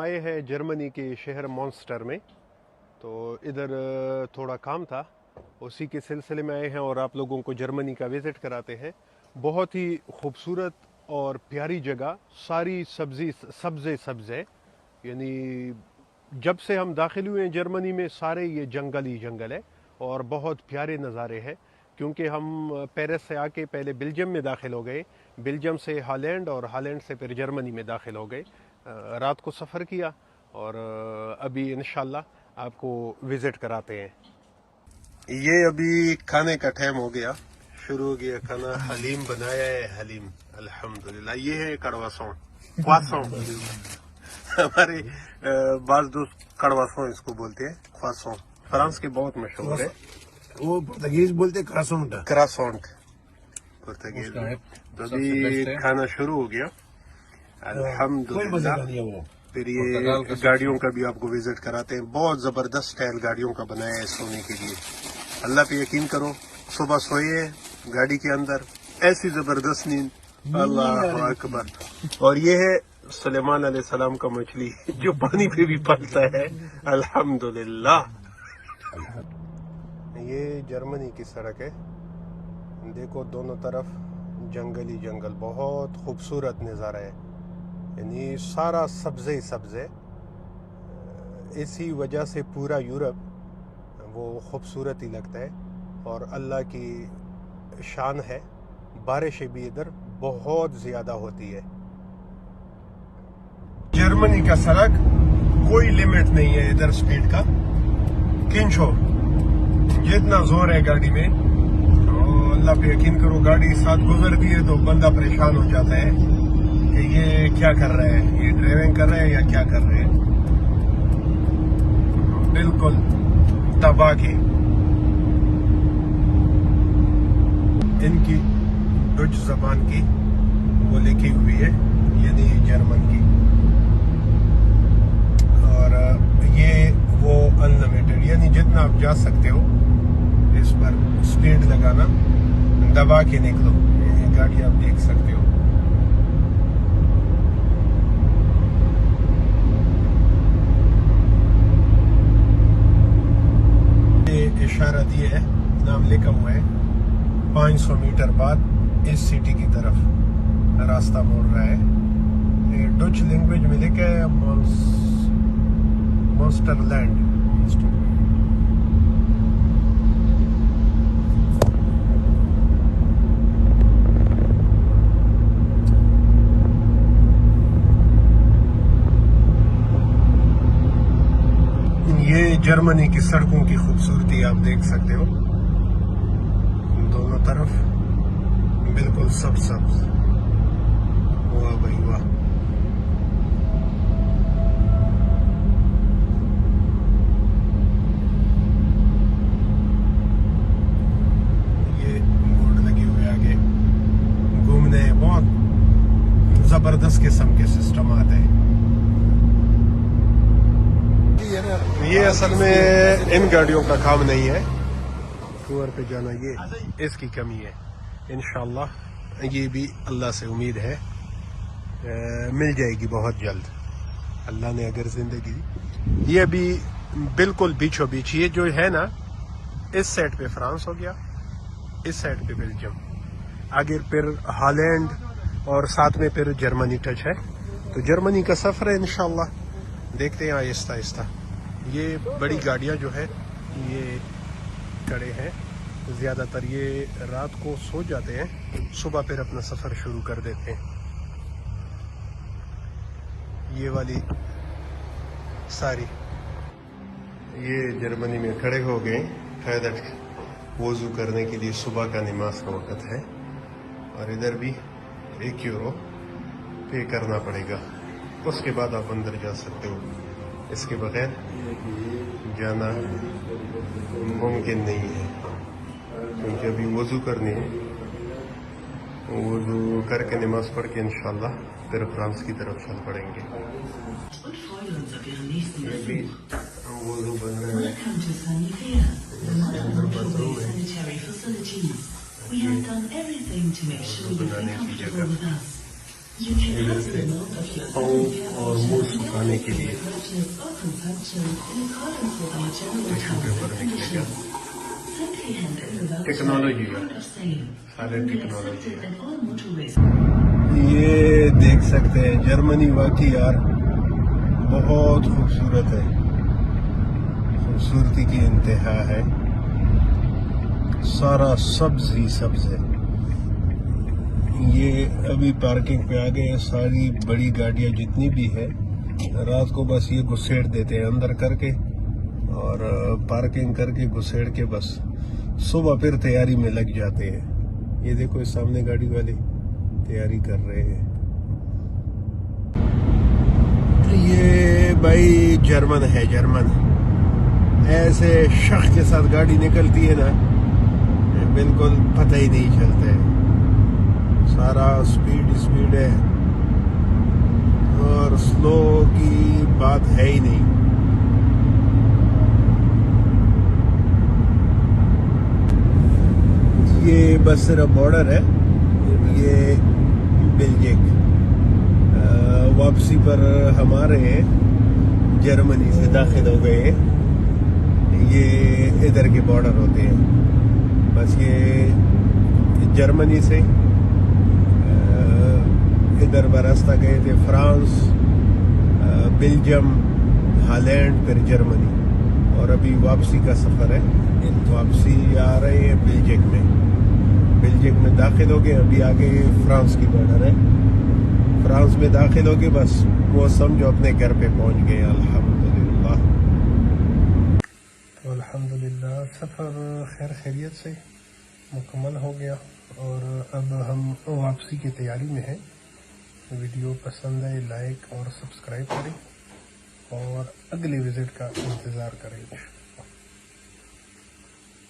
آئے ہیں جرمنی کے شہر مونسٹر میں، تو ادھر تھوڑا کام تھا، اسی کے سلسلے میں آئے ہیں اور آپ لوگوں کو جرمنی کا وزٹ کراتے ہیں۔ بہت ہی خوبصورت اور پیاری جگہ، ساری سبز ہے، یعنی جب سے ہم داخل ہوئے ہیں جرمنی میں سارے یہ جنگل ہی جنگل ہے اور بہت پیارے نظارے ہیں، کیونکہ ہم پیرس سے آ کے پہلے بیلجیم میں داخل ہو گئے، بیلجیم سے ہالینڈ اور ہالینڈ سے پھر جرمنی میں داخل ہو گئے، رات کو سفر کیا اور ابھی انشاءاللہ آپ کو وزٹ کراتے ہیں۔ یہ ابھی کھانے کا ٹائم ہو گیا، شروع ہو گیا کھانا، حلیم بنایا ہے، حلیم الحمدللہ۔ یہ ہے کڑواسوں ہمارے بعض دوست کڑواسوں اس کو بولتے ہیں، خواسوں فرانس کے بہت مشہور ہے، وہ پرتگیز بولتے کراسونٹ پرتگیز۔ تو ابھی کھانا شروع ہو گیا الحمدللہ۔ پھر یہ گاڑیوں کا بھی آپ کو وزٹ کراتے ہیں، بہت زبردست سٹائل گاڑیوں کا بنایا ہے سونے کے لیے۔ اللہ پہ یقین کرو، صبح سوئے گاڑی کے اندر ایسی زبردست نیند، اللہ اکبر۔ اور یہ ہے سلیمان علیہ السلام کا مچھلی جو پانی پہ بھی پلتا ہے الحمدللہ۔ یہ جرمنی کی سڑک ہے، دیکھو دونوں طرف جنگل ہی جنگل، بہت خوبصورت نظارہ ہے، یعنی سارا سبز ہے، اسی وجہ سے پورا یورپ وہ خوبصورت ہی لگتا ہے اور اللہ کی شان ہے۔ بارشیں بھی ادھر بہت زیادہ ہوتی ہے۔ جرمنی کا سڑک کوئی لیمٹ نہیں ہے ادھر سپیڈ کا، کنچو جتنا زور ہے گاڑی میں، اللہ پہ یقین کرو، گاڑی ساتھ گزرتی ہے تو بندہ پریشان ہو جاتا ہے کہ یہ کیا کر رہے ہیں، یہ ڈرائیونگ کر رہے ہیں یا کیا کر رہے ہیں، بالکل تباہ کی۔ ان کی ڈچ زبان کی وہ لکھی ہوئی ہے، یعنی جرمن کی، اور یہ وہ انلمیٹڈ، یعنی جتنا آپ جا سکتے ہو اس پر سپیڈ لگانا، دبا کے نکلو۔ یہ گاڑی آپ دیکھ سکتے ہو، یہ اشارہ دیے ہے، نام لکھا ہوا ہے، 500 میٹر بعد اس سٹی کی طرف راستہ موڑ رہا ہے۔ یہ ڈچ لینگویج میں لکھا ہے مونسٹر لینڈ۔ یہ جرمنی کی سڑکوں کی خوبصورتی آپ دیکھ سکتے ہو، دونوں طرف بالکل سبز، واہ بھائی واہ۔ یہ بورڈ لگے ہوئے آگے، گھومنے بہت زبردست قسم کے سسٹم آتے ہیں۔ یہ اصل میں ان گاڑیوں کا کام نہیں ہے، ٹور پہ جانا یہ اس کی کمی ہے، انشاءاللہ یہ بھی اللہ سے امید ہے مل جائے گی بہت جلد، اللہ نے اگر زندگی دی۔ یہ ابھی بالکل بیچو بیچ، یہ جو ہے نا اس سائڈ پہ فرانس ہو گیا، اس سائڈ پہ بیلجیم، آگے پھر ہالینڈ اور ساتھ میں پھر جرمنی ٹچ ہے، تو جرمنی کا سفر ہے انشاءاللہ، دیکھتے ہیں آہستہ آہستہ۔ یہ بڑی گاڑیاں جو ہے یہ کھڑے ہیں، زیادہ تر یہ رات کو سو جاتے ہیں، صبح پھر اپنا سفر شروع کر دیتے ہیں۔ یہ والی ساری یہ جرمنی میں کھڑے ہو گئے، ٹوائلٹ وضو کرنے کے لیے، صبح کا نماز کا وقت ہے، اور ادھر بھی 1 یورو پے کرنا پڑے گا، اس کے بعد آپ اندر جا سکتے ہو، اس کے بغیر جانا ممکن نہیں ہے، کیونکہ ابھی وضو کرنی ہے، وضو کر کے نماز پڑھ کے انشاءاللہ پھر فرانس کی طرف چل پڑیں گے۔ ابھی وضو بن رہے ہیں، اس کے اندر باتھ روم ہے، وضو بنانے کی جگہ، ادھر سے پاؤں اور منہ آنے کے لیے ٹیشو پیپر نکلے گا. ٹیکنالوجی ہے, سارے ٹیکنالوجی ہے. یہ دیکھ سکتے ہیں جرمنی واقعی یار بہت خوبصورت ہے, خوبصورتی کی انتہا ہے. سارا سبز ہی سبز ہے. یہ ابھی پارکنگ پہ آ گئے. ساری بڑی گاڑیاں جتنی بھی ہے رات کو بس یہ گھسیڑ دیتے ہیں اندر کر کے, اور پارکنگ کر کے گھسیڑ کے بس صبح پھر تیاری میں لگ جاتے ہیں. یہ دیکھو اس سامنے گاڑی والے تیاری کر رہے ہیں. یہ بھائی جرمن ہے, جرمن. ایسے شخ کے ساتھ گاڑی نکلتی ہے نا, بالکل پتہ ہی نہیں چلتا ہے. سارا سپیڈ ہے اور سلو کی بات ہے ہی نہیں. یہ بس صرف بارڈر ہے. یہ بیلجک واپسی پر ہمارے جرمنی سے داخل ہو گئے. یہ ادھر کے بارڈر ہوتے ہیں. بس یہ جرمنی سے ادھر برستہ گئے تھے فرانس, بیلجیم, ہالینڈ, پھر جرمنی, اور ابھی واپسی کا سفر ہے. واپسی آ رہے ہیں بیلجک میں. بیلجک میں داخل ہو گئے. ابھی آگے فرانس کی بارڈر ہے. فرانس میں داخل ہو گئے, بس وہ سمجھو اپنے گھر پہ پہنچ گئے. الحمدللہ. تو الحمدللہ سفر خیر خیریت سے مکمل ہو گیا, اور اب ہم واپسی کی تیاری میں ہیں. ویڈیو پسند ہے لائک اور سبسکرائب کریں, اور اگلے وزٹ کا انتظار کریں.